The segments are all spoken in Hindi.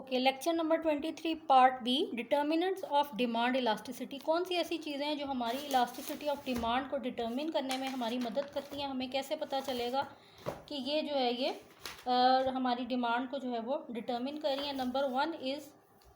Okay, lecture number 23 part B, determinants of demand elasticity. कौन सी ऐसी चीज़ें हैं जो हमारी इलास्टिसिटी ऑफ डिमांड को डिटर्मिन करने में हमारी मदद करती हैं। हमें कैसे पता चलेगा कि ये जो है ये हमारी डिमांड को जो है वो डिटर्मिन कर रही है। Number 1 is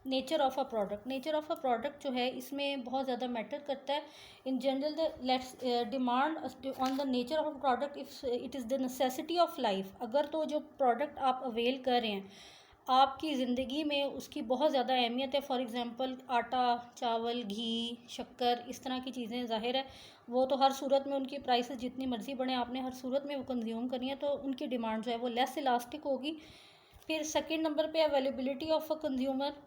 nature of a product. Nature of a product जो है इसमें बहुत ज़्यादा मैटर करता है। In general the let's demand on the nature of a product if it is the necessity of life. अगर तो जो प्रोडक्ट आप अवेल कर रहे हैं आपकी ज़िंदगी में उसकी बहुत ज़्यादा अहमियत है। फॉर एग्ज़ाम्पल आटा, चावल, घी, शक्कर, इस तरह की चीज़ें ज़ाहिर है वो तो हर सूरत में उनकी प्राइसेस जितनी मर्ज़ी बढ़े आपने हर सूरत में वो कंज्यूम करनी है, तो उनकी डिमांड जो है वो लेस इलास्टिक होगी। फिर सेकंड नंबर पे availability of a consumer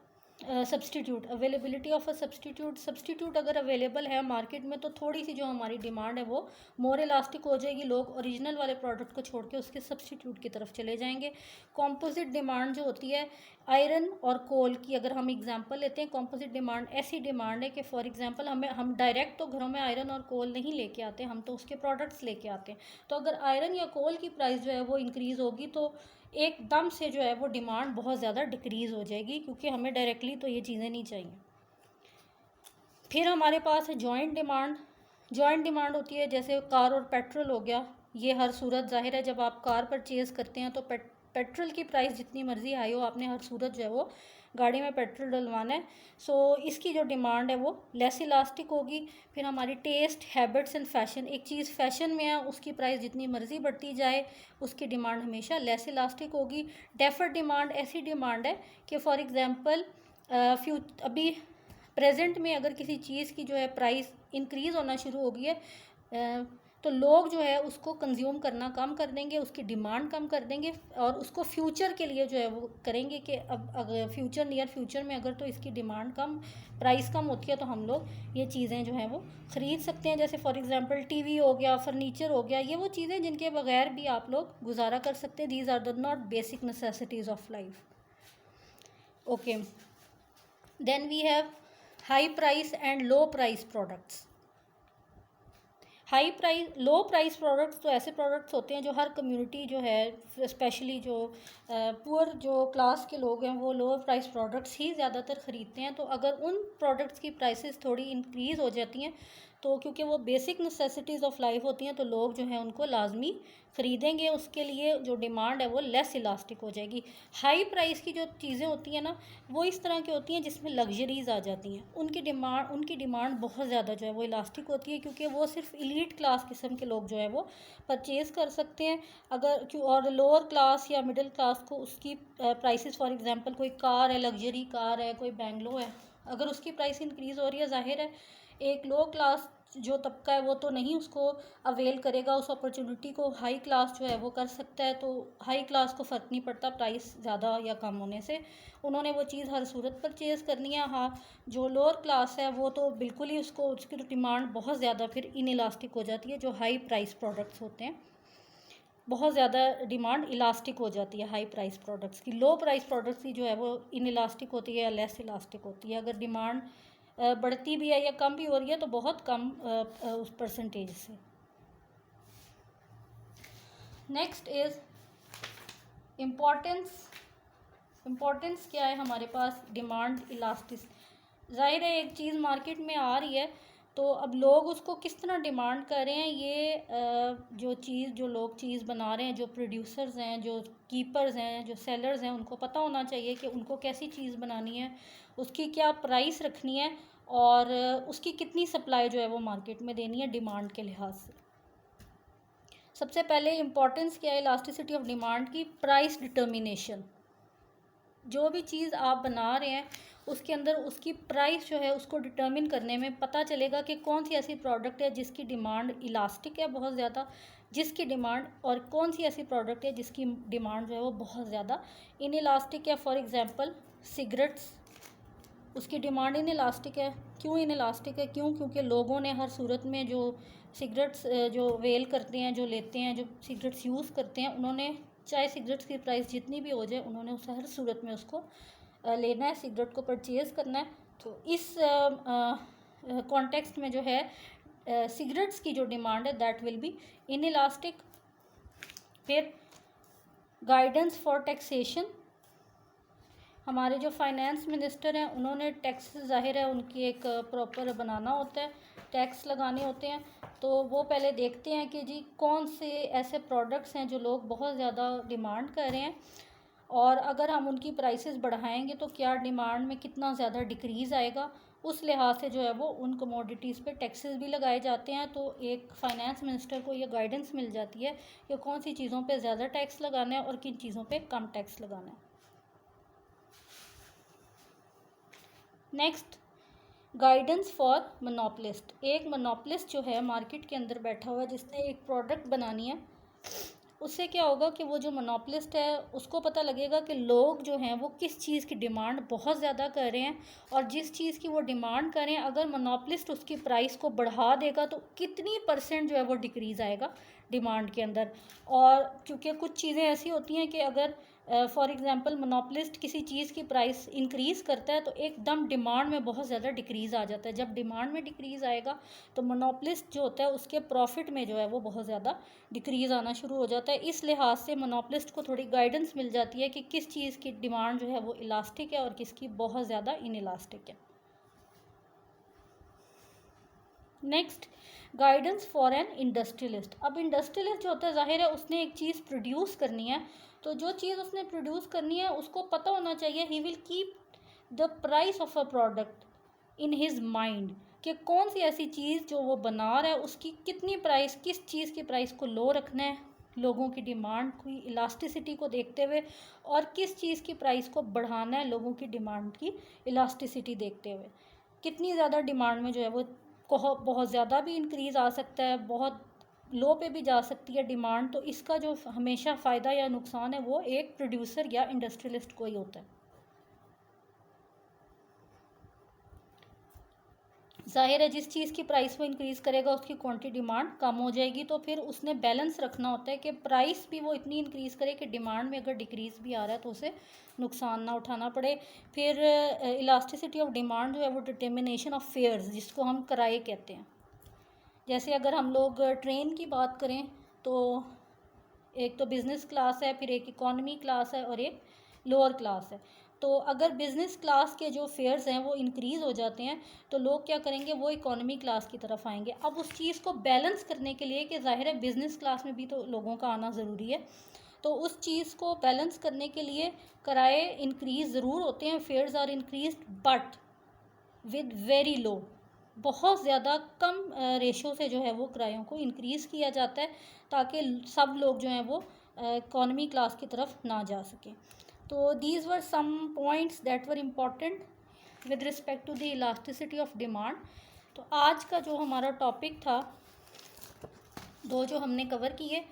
substitute. Availability of a substitute अगर अवेलेबल है मार्केट में तो थोड़ी सी जो हमारी डिमांड है वो मोर इलास्टिक हो जाएगी। लोग ओरिजिनल वाले प्रोडक्ट को छोड़ के उसके सब्सटीट्यूट की तरफ चले जाएंगे। कॉम्पोजिट डिमांड जो होती है आयरन और कोल की, अगर हम एग्जांपल लेते हैं, कॉम्पोजिट डिमांड ऐसी डिमांड है कि फॉर एग्जांपल हम डायरेक्ट तो घरों में आयरन और कोल नहीं लेके आते, हम तो उसके प्रोडक्ट्स लेके आते हैं। तो अगर आयरन या कोल की प्राइस जो है वो इंक्रीज़ होगी तो एकदम से जो है वो डिमांड बहुत ज़्यादा डिक्रीज़ हो जाएगी, क्योंकि हमें डायरेक्टली तो ये चीज़ें नहीं चाहिए। फिर हमारे पास है जॉइंट डिमांड। जॉइंट डिमांड होती है जैसे कार और पेट्रोल हो गया। ये हर सूरत ज़ाहिर है जब आप कार परचेज़ करते हैं तो पेट्रोल की प्राइस जितनी मर्ज़ी हाई हो आपने हर सूरत जो है वो गाड़ी में पेट्रोल डलवाना है। सो इसकी जो डिमांड है वो लेस इलास्टिक होगी। फिर हमारी टेस्ट, हैबिट्स एंड फैशन। एक चीज़ फैशन में है उसकी प्राइस जितनी मर्ज़ी बढ़ती जाए उसकी डिमांड हमेशा लेस इलास्टिक होगी। डेफर्ड डिमांड ऐसी डिमांड है कि फॉर एग्ज़ाम्पल अभी प्रेजेंट में अगर किसी चीज़ की जो है प्राइस इंक्रीज़ होना शुरू हो गई है तो लोग जो है उसको कंज्यूम करना कम कर देंगे, उसकी डिमांड कम कर देंगे और उसको फ्यूचर के लिए जो है वो करेंगे कि अब अगर फ्यूचर नियर फ्यूचर में अगर तो इसकी डिमांड कम, प्राइस कम होती है तो हम लोग ये चीज़ें जो हैं वो ख़रीद सकते हैं। जैसे फॉर एग्जांपल टीवी हो गया, फर्नीचर हो गया, ये वो चीज़ें जिनके बगैर भी आप लोग गुजारा कर सकते हैं। These are the not basic necessities of life. Okay, then we have high price and low price products. High price, low price products तो ऐसे प्रोडक्ट्स होते हैं जो हर कम्युनिटी जो है स्पेशली जो पुअर जो क्लास के लोग हैं वो लोअर प्राइस प्रोडक्ट्स ही ज़्यादातर ख़रीदते हैं। तो अगर उन प्रोडक्ट्स की प्राइसेस थोड़ी इंक्रीज़ हो जाती हैं तो क्योंकि वो बेसिक नेसेसिटीज़ ऑफ लाइफ होती हैं तो लोग जो हैं उनको लाजमी ख़रीदेंगे, उसके लिए जो डिमांड है वो लेस इलास्टिक हो जाएगी। हाई प्राइस की जो चीज़ें होती हैं ना वो इस तरह की होती हैं जिसमें लग्जरीज़ आ जाती हैं, उनकी डिमांड बहुत ज़्यादा जो है वो इलास्टिक होती है, क्योंकि वो सिर्फ एलीट क्लास किस्म के लोग जो है वो परचेज़ कर सकते हैं। अगर क्यों और लोअर क्लास या मिडिल क्लास को उसकी प्राइसेस, फॉर एग्जांपल कोई कार है, लग्जरी कार है, कोई बैंगलो है, अगर उसकी प्राइस इंक्रीज़ हो रही है ज़ाहिर है एक लो क्लास जो तबका है वो तो नहीं उसको अवेल करेगा उस अपॉर्चुनिटी को, हाई क्लास जो है वो कर सकता है। तो हाई क्लास को फ़र्क नहीं पड़ता प्राइस ज़्यादा या कम होने से, उन्होंने वो चीज़ हर सूरत परचेज़ करनी है। हाँ, जो लोअर क्लास है वो तो बिल्कुल ही उसकी तो डिमांड बहुत ज़्यादा फिर इनइलास्टिक हो जाती है। जो हाई प्राइस प्रोडक्ट्स होते हैं बहुत ज़्यादा डिमांड इलास्टिक हो जाती है हाई प्राइस प्रोडक्ट्स की। लो प्राइस प्रोडक्ट्स की जो है वो इनइलास्टिक होती है या लेस इलास्टिक होती है। अगर डिमांड बढ़ती भी है या कम भी हो रही है तो बहुत कम उस परसेंटेज से। नेक्स्ट इज़ इम्पोर्टेंस क्या है हमारे पास डिमांड इलास्टिस। ज़ाहिर है एक चीज़ मार्केट में आ रही है तो अब लोग उसको किस तरह डिमांड कर रहे हैं, ये जो लोग चीज़ बना रहे हैं, जो प्रोड्यूसर्स हैं, जो कीपर्स हैं, जो सेलर्स हैं, उनको पता होना चाहिए कि उनको कैसी चीज़ बनानी है, उसकी क्या प्राइस रखनी है और उसकी कितनी सप्लाई जो है वो मार्केट में देनी है डिमांड के लिहाज से। सबसे पहले इम्पॉर्टेंस क्या है इलास्टिसिटी ऑफ डिमांड की, प्राइस डिटर्मिनेशन। जो भी चीज़ आप बना रहे हैं उसके अंदर उसकी प्राइस जो है उसको डिटर्मिन करने में पता चलेगा कि कौन सी ऐसी प्रोडक्ट है जिसकी डिमांड इलास्टिक है बहुत ज़्यादा, जिसकी डिमांड, और कौन सी ऐसी प्रोडक्ट है जिसकी डिमांड जो है वो बहुत ज़्यादा इन इलास्टिक है। फॉर एग्ज़ाम्पल सिगरेट्स, उसकी डिमांड इन इलास्टिक है। क्यों इन इलास्टिक है? क्योंकि लोगों ने हर सूरत में जो सिगरेट्स जो वेल करते हैं, जो लेते हैं, जो सिगरेट्स यूज़ करते हैं, उन्होंने चाहे सिगरेट्स की प्राइस जितनी भी हो जाए उन्होंने उस हर सूरत में उसको लेना है, सिगरेट को परचेज़ करना है। तो इस कॉन्टेक्स्ट में जो है सिगरेट्स की जो डिमांड है that will be in elastic. फिर गाइडेंस फॉर टैक्सेशन, हमारे जो फाइनेंस मिनिस्टर हैं उन्होंने टैक्स, ज़ाहिर है उनकी एक प्रॉपर बनाना होता है, टैक्स लगाने होते हैं। तो वो पहले देखते हैं कि जी कौन से ऐसे प्रोडक्ट्स हैं जो लोग बहुत ज़्यादा डिमांड कर रहे हैं, और अगर हम उनकी प्राइसेस बढ़ाएंगे तो क्या डिमांड में कितना ज़्यादा डिक्रीज़ आएगा। उस लिहाज से जो है वो उन कमोडिटीज़ पे टैक्सेस भी लगाए जाते हैं। तो एक फाइनेंस मिनिस्टर को ये गाइडेंस मिल जाती है कि कौन सी चीज़ों पे ज़्यादा टैक्स लगाना है और किन चीज़ों पे कम टैक्स लगाना है। Next, guidance for monopolist. एक मोनोपलिस्ट जो है मार्केट के अंदर बैठा हुआ है जिसने एक प्रोडक्ट बनानी है, उससे क्या होगा कि वो जो मोनोपलिस्ट है उसको पता लगेगा कि लोग जो हैं वो किस चीज़ की डिमांड बहुत ज़्यादा कर रहे हैं, और जिस चीज़ की वो डिमांड करें अगर मोनोपलिस्ट उसकी प्राइस को बढ़ा देगा तो कितनी % जो है वो डिक्रीज़ आएगा डिमांड के अंदर। और क्योंकि कुछ चीज़ें ऐसी होती हैं कि अगर फॉर एग्ज़ाम्पल मोनोपलिस्ट किसी चीज़ की प्राइस इंक्रीज़ करता है तो एकदम डिमांड में बहुत ज़्यादा डिक्रीज़ आ जाता है। जब डिमांड में डिक्रीज़ आएगा तो मोनोपलिस्ट जो होता है उसके प्रॉफिट में जो है वो बहुत ज़्यादा डिक्रीज़ आना शुरू हो जाता है। इस लिहाज से मोनोपलिस्ट को थोड़ी गाइडेंस मिल जाती है कि किस चीज़ की डिमांड जो है वो इलास्टिक है और किसकी बहुत ज़्यादा इनइलास्टिक है। Next, guidance for an industrialist. अब इंडस्ट्रियलिस्ट जो होता है ज़ाहिर है उसने एक चीज़ प्रोड्यूस करनी है, तो जो चीज़ उसने प्रोड्यूस करनी है उसको पता होना चाहिए he will keep the price of a product in his mind, कि कौन सी ऐसी चीज़ जो वो बना रहा है उसकी कितनी प्राइस, किस चीज़ की प्राइस को लो रखना है लोगों की डिमांड की इलास्टिसिटी को देखते हुए, और किस चीज़ की प्राइस को बढ़ाना है लोगों की डिमांड की इलास्टिसिटी देखते हुए। कितनी ज़्यादा डिमांड में जो है वो बहुत ज़्यादा भी इंक्रीज़ आ सकता है, बहुत लो पे भी जा सकती है डिमांड। तो इसका जो हमेशा फ़ायदा या नुकसान है वो एक प्रोड्यूसर या इंडस्ट्रियलिस्ट को ही होता है। ज़ाहिर है जिस चीज़ की प्राइस वो इंक्रीज़ करेगा उसकी क्वांटिटी डिमांड कम हो जाएगी, तो फिर उसने बैलेंस रखना होता है कि प्राइस भी वो इतनी इंक्रीज़ करे कि डिमांड में अगर डिक्रीज़ भी आ रहा है तो उसे नुकसान ना उठाना पड़े। फिर इलास्टिसिटी ऑफ डिमांड जो है वो डिटर्मिनेशन ऑफ फेयर्स, जिसको हम किराए कहते हैं। जैसे अगर हम लोग ट्रेन की बात करें तो एक तो बिज़नेस क्लास है, फिर एक इकॉनमी क्लास है और एक लोअर क्लास है। तो अगर बिज़नेस क्लास के जो फेयर्स हैं वो इंक्रीज़ हो जाते हैं तो लोग क्या करेंगे, वो इकॉनमी क्लास की तरफ आएंगे। अब उस चीज़ को बैलेंस करने के लिए कि ज़ाहिर है बिज़नेस क्लास में भी तो लोगों का आना ज़रूरी है, तो उस चीज़ को बैलेंस करने के लिए किराए इंक्रीज़ ज़रूर होते हैं, fares are increase but with very low, बहुत ज़्यादा कम रेशो से जो है वो किरायों को इंक्रीज़ किया जाता है ताकि सब लोग जो हैं वो इकॉनमी क्लास की तरफ ना जा सकें। तो these were some points that were important with respect to the elasticity of demand. तो आज का जो हमारा टॉपिक था, दो जो हमने कवर किए,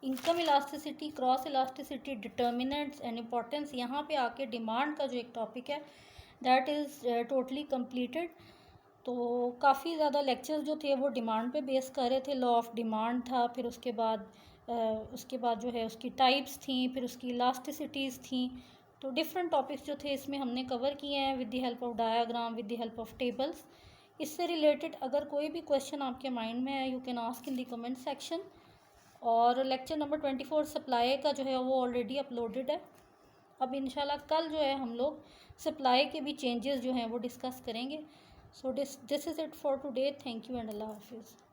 income elasticity, cross elasticity, determinants and importance. यहाँ पे आके डिमांड का जो एक टॉपिक है दैट इज़ टोटली कंप्लीटेड। तो काफ़ी ज़्यादा लेक्चर्स जो थे वो डिमांड पे बेस कर रहे थे। लॉ ऑफ डिमांड था, फिर उसके बाद जो है उसकी टाइप्स थी, फिर उसकी इलास्टिसिटीज़ थी। तो डिफरेंट टॉपिक्स जो थे इसमें हमने कवर किए हैं with the help of diagram, with the help of tables. इससे रिलेटेड अगर कोई भी क्वेश्चन आपके माइंड में है you can ask in the comment section. और लेक्चर नंबर 24 सप्लाई का जो है वो ऑलरेडी अपलोडेड है। अब इंशाल्लाह कल जो है हम लोग सप्लाई के भी चेंजेस जो हैं वो डिस्कस करेंगे। So this is it for today. Thank you and अल्लाह हाफिज़।